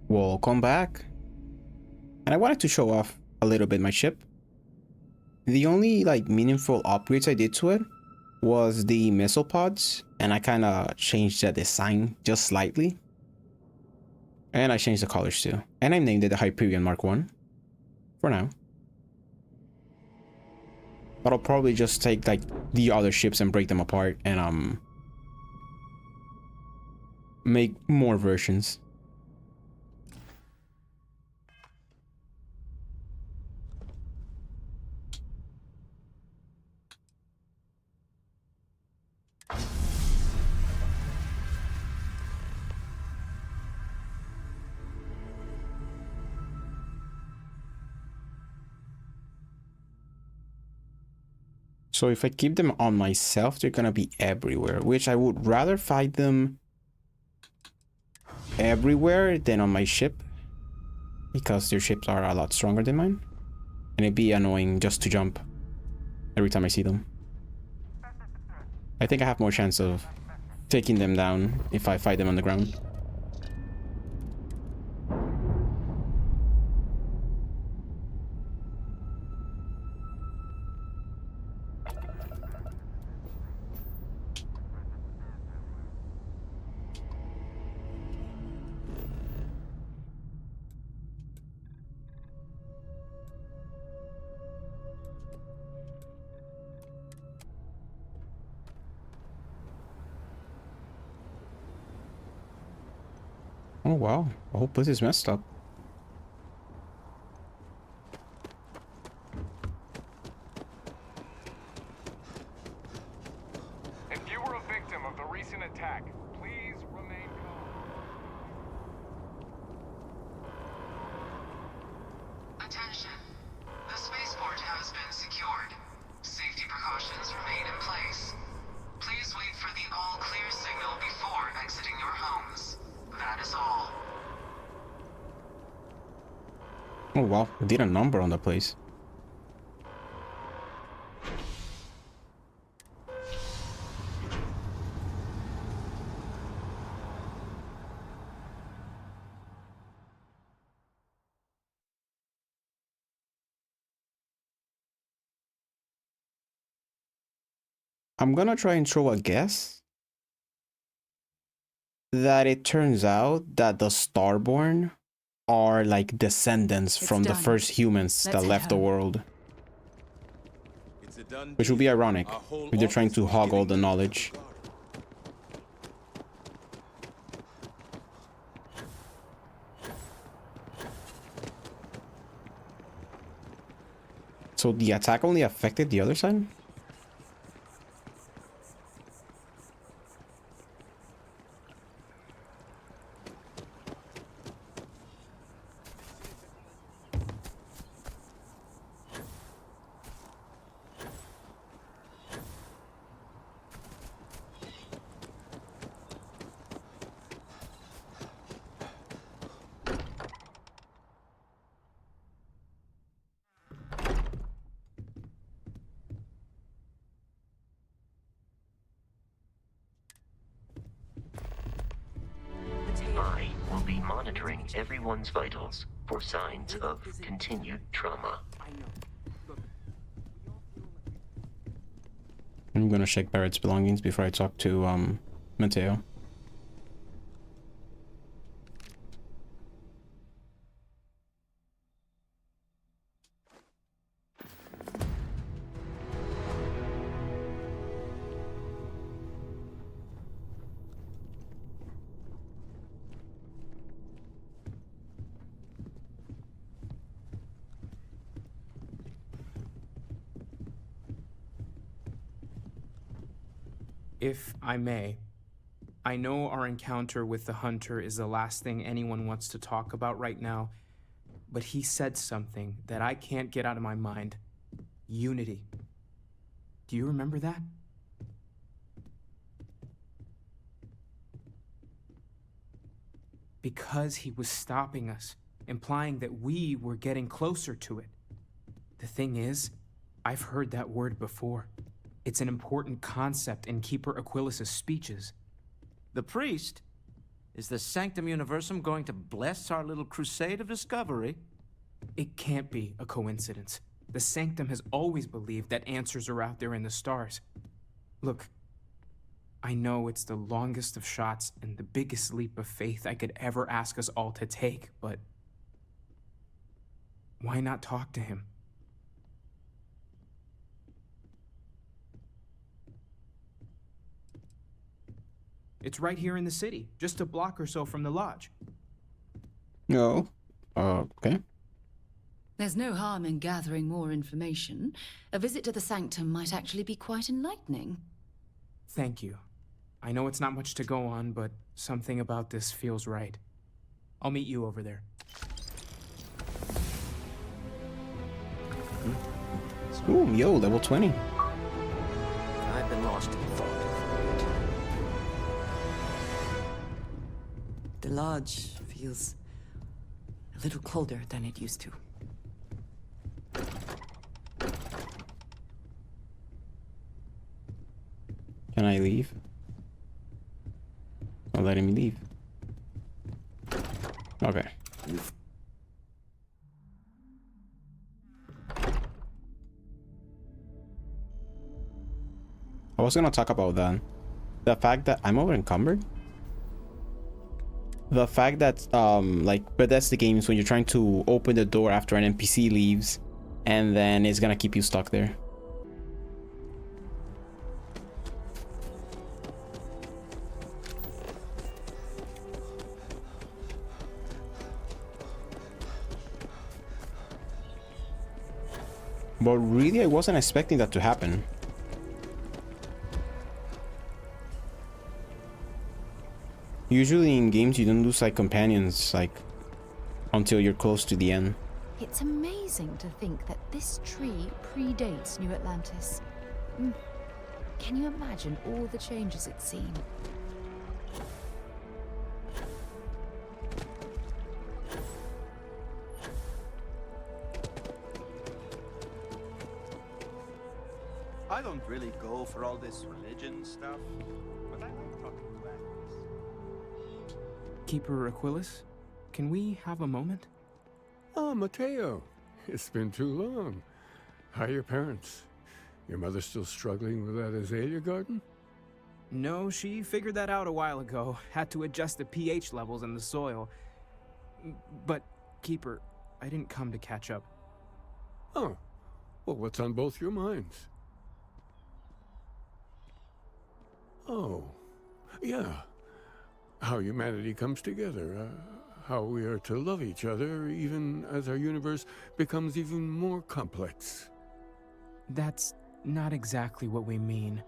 Welcome back. And I wanted to show off a little bit my ship. The only meaningful upgrades I did to it was the missile pods, and I kind of changed the design just slightly. And I changed the colors too. And I named it the Hyperion Mark 1 for now. But I'll probably just take the other ships and break them apart and make more versions. So if I keep them on myself, they're gonna be everywhere, which I would rather fight them everywhere than on my ship, because their ships are a lot stronger than mine, and it'd be annoying just to jump every time I see them. I think I have more chance of taking them down if I fight them on the ground. Oh wow, the whole place is messed up. If you were a victim of the recent attack, please remain calm. Attention. The spaceport has been secured. Safety precautions remain in place. Please wait for the all-clear signal before exiting your homes. That is all. Oh wow, I did a number on the place. I'm gonna try and throw a guess that it turns out that the Starborn are like descendants from the first humans that left the world. Which would be ironic if they're trying to hog all the knowledge. So the attack only affected the other side? I will be monitoring everyone's vitals for signs of continued trauma. I'm gonna check Barrett's belongings before I talk to Mateo. If I may, I know our encounter with the hunter is the last thing anyone wants to talk about right now, but he said something that I can't get out of my mind. Unity. Do you remember that? Because he was stopping us, implying that we were getting closer to it. The thing is, I've heard that word before. It's an important concept in Keeper Aquilas's speeches. The priest? Is the Sanctum Universum going to bless our little crusade of discovery? It can't be a coincidence. The Sanctum has always believed that answers are out there in the stars. Look, I know it's the longest of shots and the biggest leap of faith I could ever ask us all to take, but why not talk to him? It's right here in the city, just a block or so from the lodge. No. Okay. There's no harm in gathering more information. A visit to the Sanctum might actually be quite enlightening. Thank you. I know it's not much to go on, but something about this feels right. I'll meet you over there. Ooh, yo, level 20. I've been lost in thought. The lodge feels a little colder than it used to. Can I leave? Or letting me leave? Okay. I was gonna talk about that. The fact that I'm over encumbered. The fact that like Bethesda games, when you're trying to open the door after an NPC leaves, and then it's gonna keep you stuck there. But really, I wasn't expecting that to happen. Usually in games you don't lose like companions like until you're close to the end. It's amazing to think that this tree predates New Atlantis. Can you imagine all the changes it's seen? I don't really go for all this religion stuff, but I like talking to animals. Keeper Aquilus, can we have a moment? Oh, Mateo. It's been too long. How are your parents? Your mother still struggling with that azalea garden? No, she figured that out a while ago. Had to adjust the pH levels in the soil. But, Keeper, I didn't come to catch up. Oh. Well, what's on both your minds? Oh. Yeah. How humanity comes together. How we are to love each other even as our universe becomes even more complex. That's not exactly what we mean.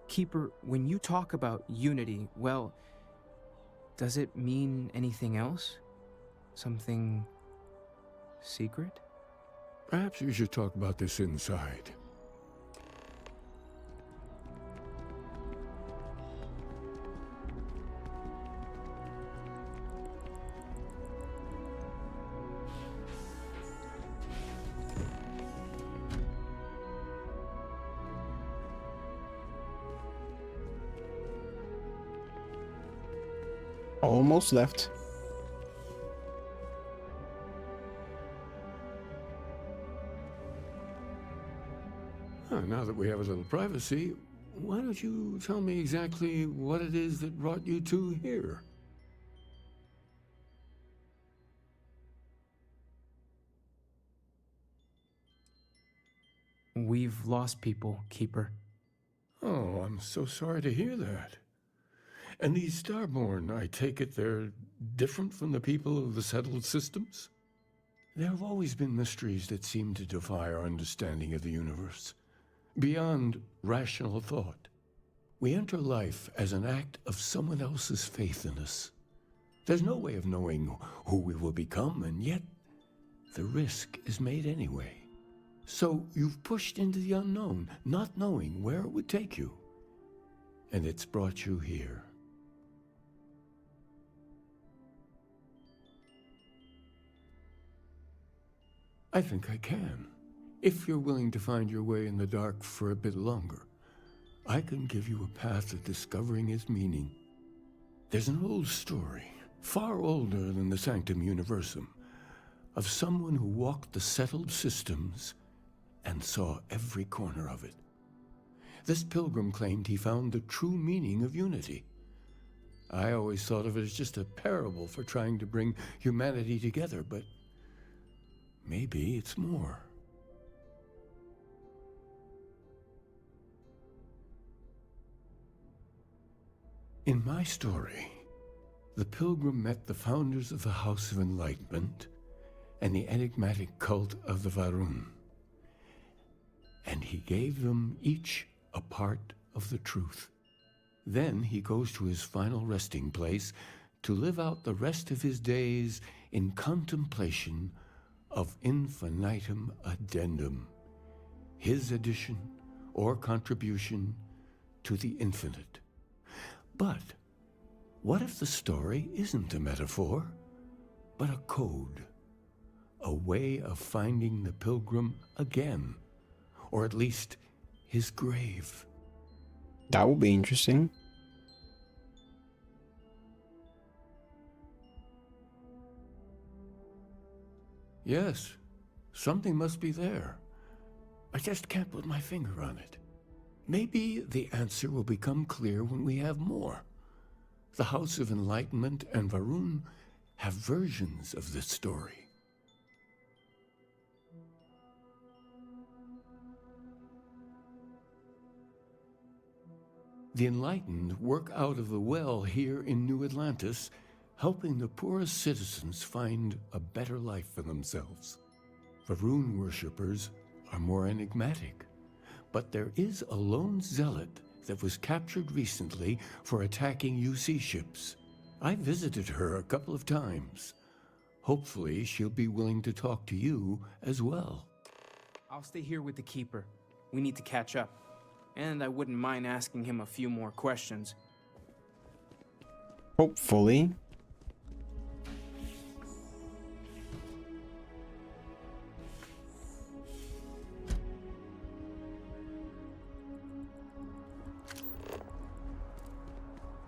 Keeper, when you talk about unity, well, does it mean anything else? Something secret? Perhaps we should talk about this inside. Almost left. Now that we have a little privacy, why don't you tell me exactly what it is that brought you two here? We've lost people, Keeper. Oh, I'm so sorry to hear that. And these Starborn, I take it they're different from the people of the settled systems? There have always been mysteries that seem to defy our understanding of the universe, beyond rational thought. We enter life as an act of someone else's faith in us. There's no way of knowing who we will become, and yet the risk is made anyway. So you've pushed into the unknown, not knowing where it would take you. And it's brought you here. I think I can. If you're willing to find your way in the dark for a bit longer, I can give you a path to discovering its meaning. There's an old story, far older than the Sanctum Universum, of someone who walked the settled systems and saw every corner of it. This pilgrim claimed he found the true meaning of unity. I always thought of it as just a parable for trying to bring humanity together, but maybe it's more. In my story, the pilgrim met the founders of the House of Enlightenment and the enigmatic cult of the Varun, and he gave them each a part of the truth. Then he goes to his final resting place to live out the rest of his days in contemplation of infinitum addendum, his addition or contribution to the infinite. But what if the story isn't a metaphor, but a code, a way of finding the pilgrim again, or at least his grave? That would be interesting. Yes, something must be there. I just can't put my finger on it. Maybe the answer will become clear when we have more. The House of Enlightenment and Varun have versions of this story. The Enlightened work out of the well here in New Atlantis, helping the poorest citizens find a better life for themselves. Varun worshippers are more enigmatic, but there is a lone zealot that was captured recently for attacking UC ships. I visited her a couple of times. Hopefully she'll be willing to talk to you as well. I'll stay here with the Keeper. We need to catch up. And I wouldn't mind asking him a few more questions. Hopefully.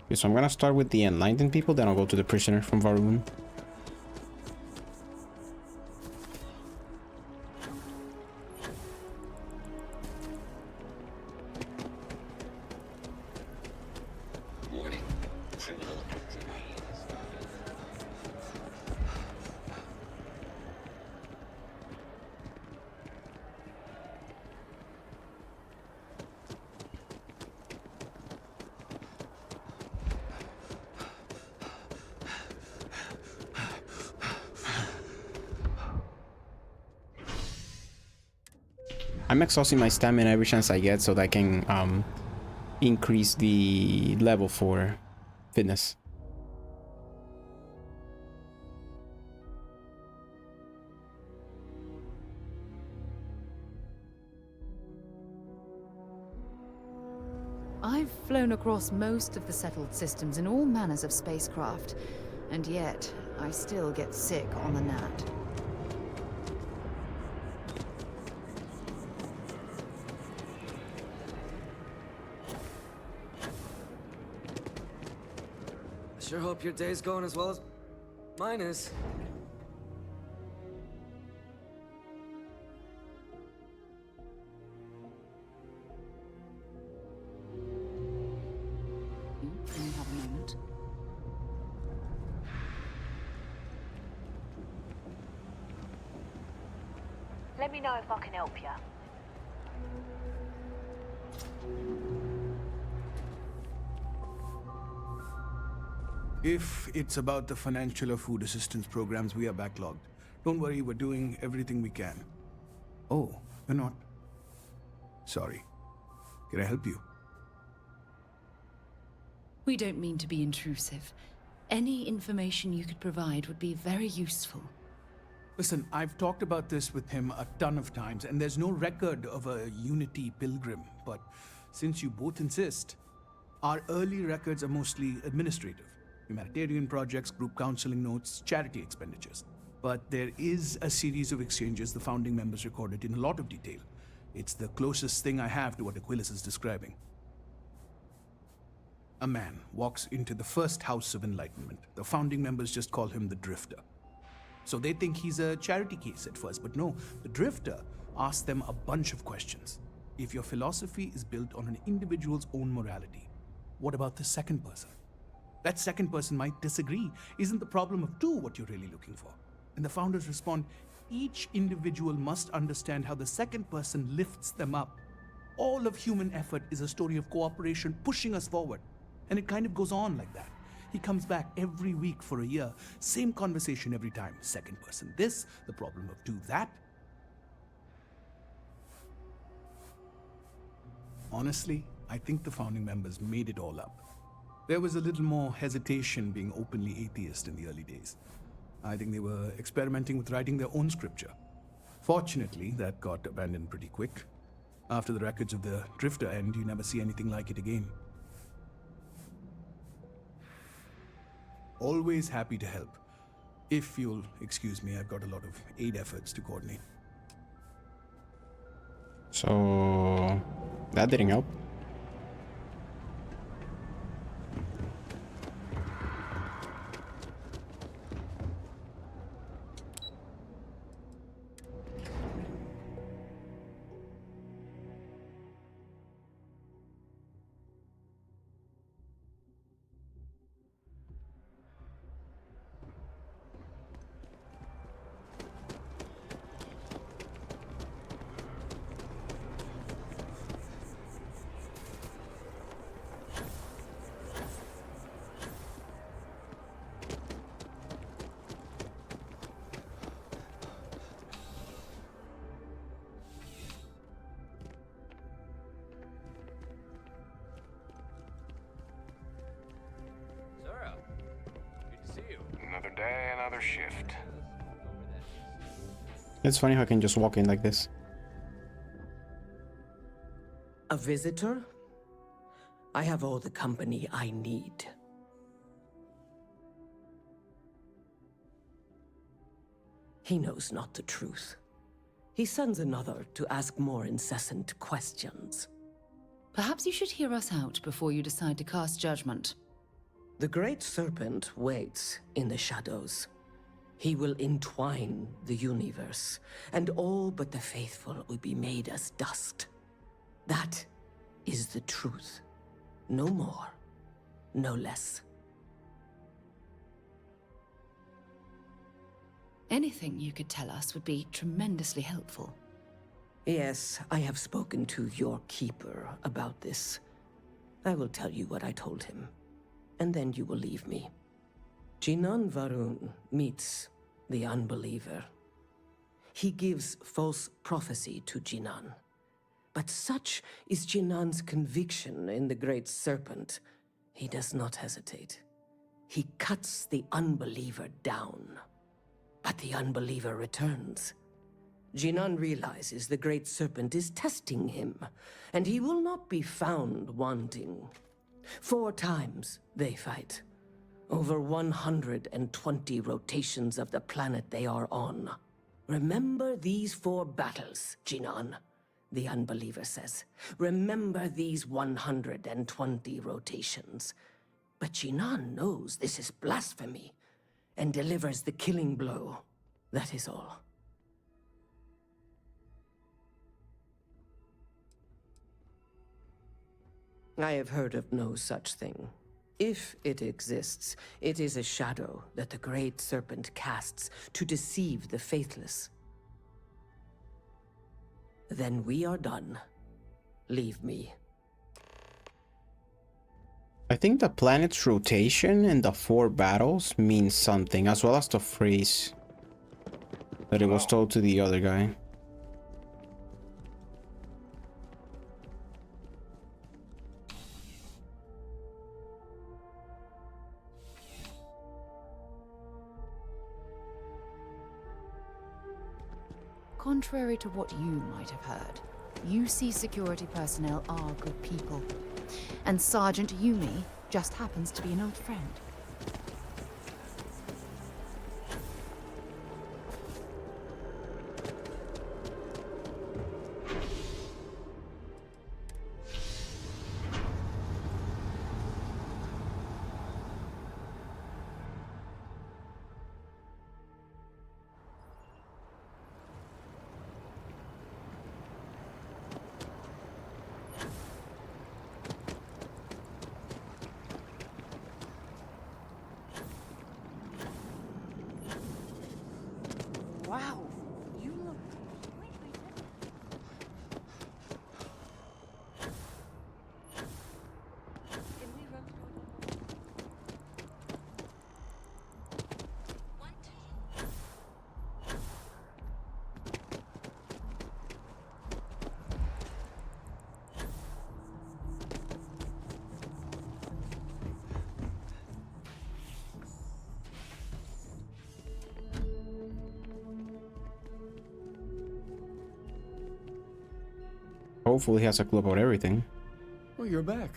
Okay, so I'm gonna start with the Enlightened people, then I'll go to the prisoner from Varun. I'm exhausting my stamina every chance I get so that I can increase the level for fitness. I've flown across most of the settled systems in all manners of spacecraft, and yet I still get sick on the gnat. Sure hope your day's going as well as mine is. Can you have a moment? Let me know if I can help you. If it's about the financial or food assistance programs, we are backlogged. Don't worry, we're doing everything we can. Oh, you're not? Sorry. Can I help you? We don't mean to be intrusive. Any information you could provide would be very useful. Listen, I've talked about this with him a ton of times, and there's no record of a Unity pilgrim. But since you both insist, our early records are mostly administrative. Humanitarian projects, group counseling notes, charity expenditures. But there is a series of exchanges the founding members recorded in a lot of detail. It's the closest thing I have to what Aquilus is describing. A man walks into the first house of enlightenment. The founding members just call him the Drifter. So they think he's a charity case at first, but no, the Drifter asks them a bunch of questions. If your philosophy is built on an individual's own morality, what about the second person? That second person might disagree. Isn't the problem of two what you're really looking for? And the founders respond, each individual must understand how the second person lifts them up. All of human effort is a story of cooperation pushing us forward. And it kind of goes on like that. He comes back every week for a year. Same conversation every time. Second person this, the problem of two that. Honestly, I think the founding members made it all up. There was a little more hesitation being openly atheist in the early days. I think they were experimenting with writing their own scripture. Fortunately, that got abandoned pretty quick. After the records of the Drifter end, you never see anything like it again. Always happy to help. If you'll excuse me, I've got a lot of aid efforts to coordinate. So that didn't help. Another day, another shift. It's funny how I can just walk in like this. A visitor? I have all the company I need. He knows not the truth. He sends another to ask more incessant questions. Perhaps you should hear us out before you decide to cast judgment. The Great Serpent waits in the shadows. He will entwine the universe, and all but the faithful will be made as dust. That is the truth. No more, no less. Anything you could tell us would be tremendously helpful. Yes, I have spoken to your keeper about this. I will tell you what I told him, and then you will leave me. Jinan Varun meets the unbeliever. He gives false prophecy to Jinan. But such is Jinan's conviction in the Great Serpent, he does not hesitate. He cuts the unbeliever down. But the unbeliever returns. Jinan realizes the Great Serpent is testing him, and he will not be found wanting. 4 times they fight. Over 120 rotations of the planet they are on. Remember these 4 battles, Jinan, the unbeliever says. Remember these 120 rotations. But Jinan knows this is blasphemy, and delivers the killing blow. That is all. I have heard of no such thing. If it exists, it is a shadow that the Great Serpent casts to deceive the faithless. Then we are done. Leave me. I think the planet's rotation and the 4 battles means something, as well as the phrase that it was told to the other guy. Contrary to what you might have heard, UC security personnel are good people. And Sergeant Yumi just happens to be an old friend. Hopefully he has a clue about everything. Well, you're back.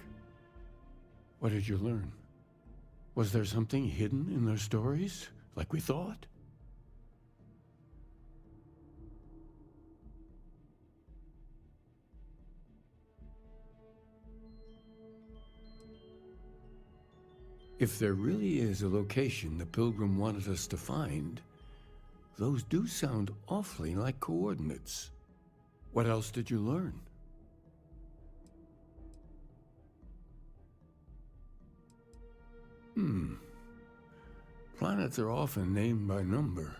What did you learn? Was there something hidden in their stories, like we thought? If there really is a location the Pilgrim wanted us to find, those do sound awfully like coordinates. What else did you learn? Planets are often named by number.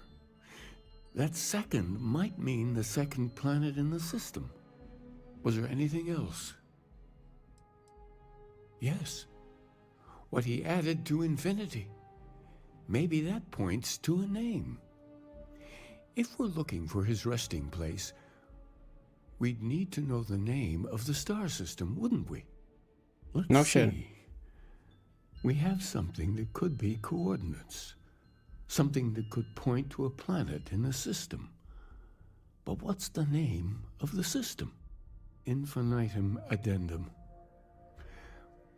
That second might mean the second planet in the system. Was there anything else? Yes. What he added to infinity. Maybe that points to a name. If we're looking for his resting place, we'd need to know the name of the star system, wouldn't we? Let's see. We have something that could be coordinates. Something that could point to a planet in the system. But what's the name of the system? Infinitum addendum.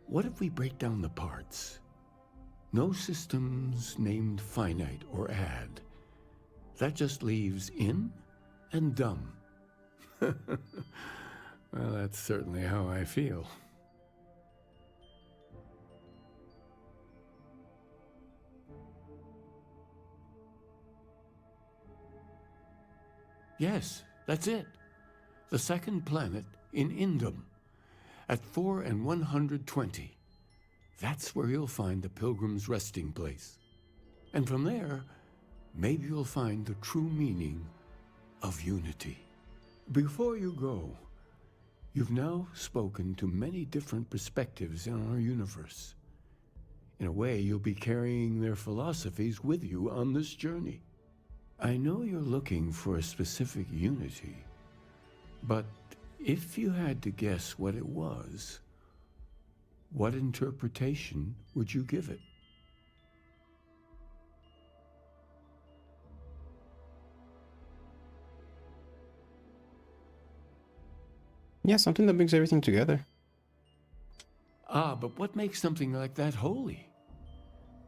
What if we break down the parts? No systems named finite or add. That just leaves in and dumb. Well, that's certainly how I feel. Yes, that's it. The second planet in Indum, at 4 and 120. That's where you'll find the Pilgrim's resting place. And from there, maybe you'll find the true meaning of unity. Before you go, you've now spoken to many different perspectives in our universe. In a way, you'll be carrying their philosophies with you on this journey. I know you're looking for a specific unity, but if you had to guess what it was, what interpretation would you give it? Yeah, something that brings everything together. Ah, but what makes something like that holy?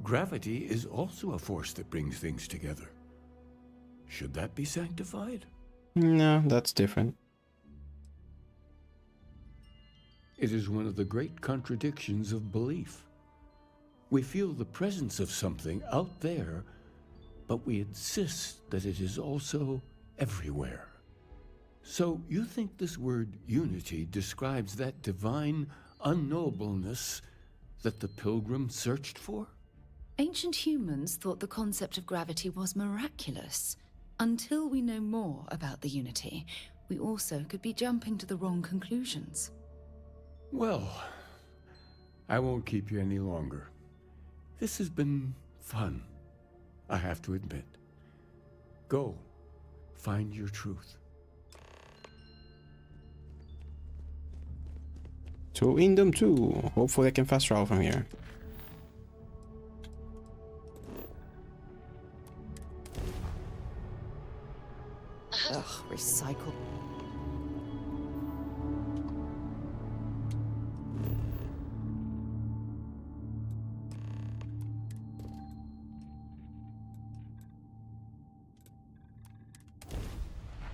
Gravity is also a force that brings things together. Should that be sanctified? No, that's different. It is one of the great contradictions of belief. We feel the presence of something out there, but we insist that it is also everywhere. So you think this word unity describes that divine unknowableness that the Pilgrim searched for? Ancient humans thought the concept of gravity was miraculous. Until we know more about the Unity, we also could be jumping to the wrong conclusions. Well, I won't keep you any longer. This has been fun, I have to admit. Go, find your truth. To Indum 2. Hopefully I can fast travel from here. Ugh, recycle.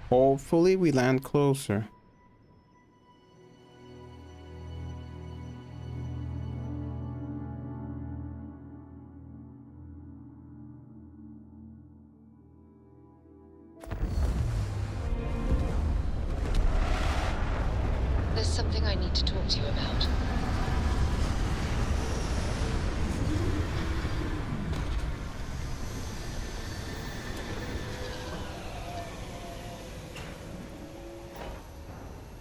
Hopefully we land closer. There's something I need to talk to you about.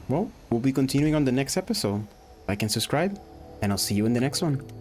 Well, we'll be continuing on the next episode. Like and subscribe, and I'll see you in the next one.